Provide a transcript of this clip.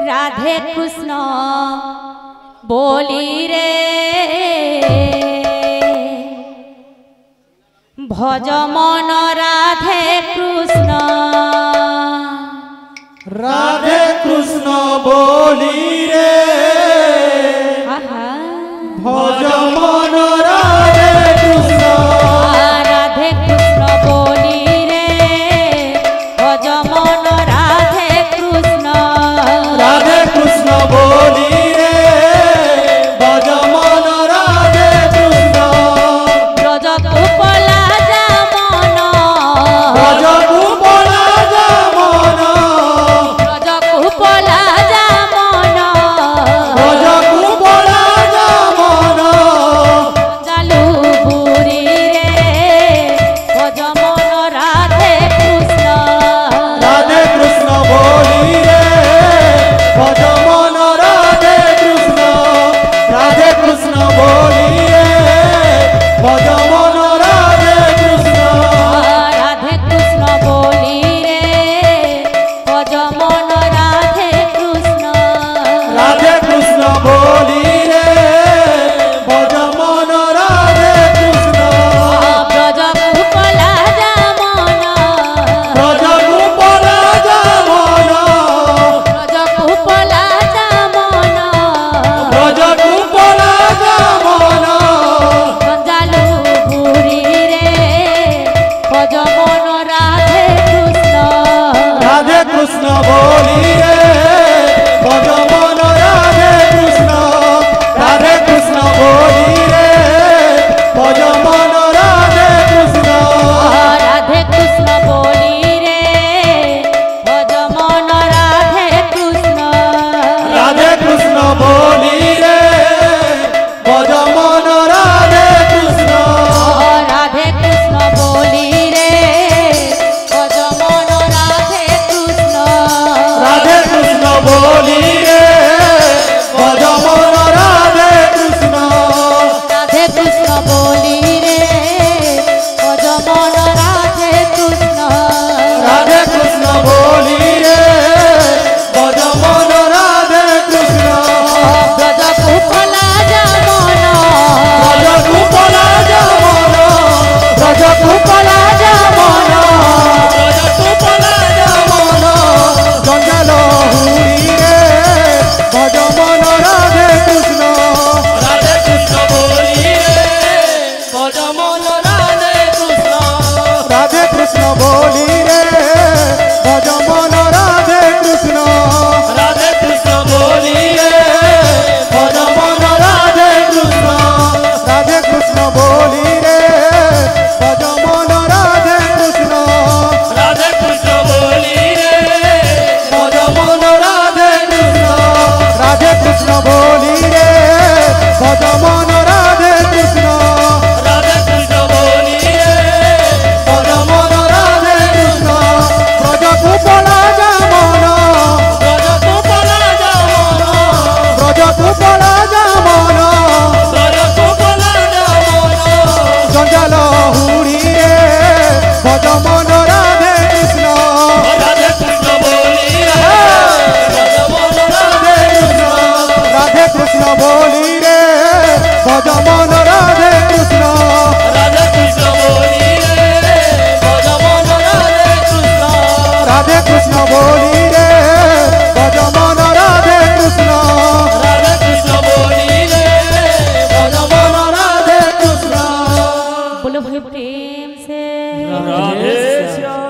राधे कृष्ण बोली रे भज मन राधे कृष्ण बोली रे भज मन राधे कृष्ण बोली रे भज मन राधे कृष्ण बोली रे भज मन राधे कृष्ण ब्रज कुपला जा मन ब्रज कुपला जा मन ब्रज कुपला जा मन ब्रज कुपला जा मन चालू बुरी रे भज मन राधे कृष्ण बोली रे भज मन राधे कृष्ण बोली रे भज मन राधे कृष्ण बोली रे भज मन राधे कृष्ण बोली रे भज मन राधे कृष्ण ब्रज कुपला जा मन ब्रज कुपला जा मन ब्रज कुपला जा मन ब्रज कुपला जा मन गंजालू बुरी रे भज मन राधे कृष्ण बोली रे भज मन राधे कृष्ण बोली रे भज मन राधे कृष्ण बोली रे भज मन राधे कृष्ण बोली रे भज मन राधे कृष्ण बोली रे भज मन राधे कृष्ण बोली रे भज मन राधे कृष्ण बोली रे भज मन राधे कृष्ण बोली रे भज मन राधे कृष्ण ब्रज कुपला जा मन ब्रज कुपला जा मन ब्रज कुपला जा मन ब्रज कुपला जा मन जंगल हुई रे भज मन राधे कृष्ण बोली रे भज मन राधे कृष्ण बोली रे भज मन राधे कृष्ण बोली रे भज मन राधे कृष्ण बोली रे भज मन राधे कृष्ण बोली रे भज मन राधे कृष्ण बोली रे भज मन राधे कृष्ण बोली रे भज मन राधे कृष्ण ब्रज कुपला जा मन ब्रज कुपला जा मन ब्रज कुपला जा मन ब्रज कुपला जा मन जंजाल हुड़ी रे भज मन राधे कृष्ण बोली रे भज मन राधे कृष्ण बोली रे भज मन राधे कृष्ण बोली रे भज मन राधे कृष्ण बोली रे भज मन राधे कृष्ण बोली रे भज मन राधे कृष्ण बोलो भाई प्रेम से राधे श्याम।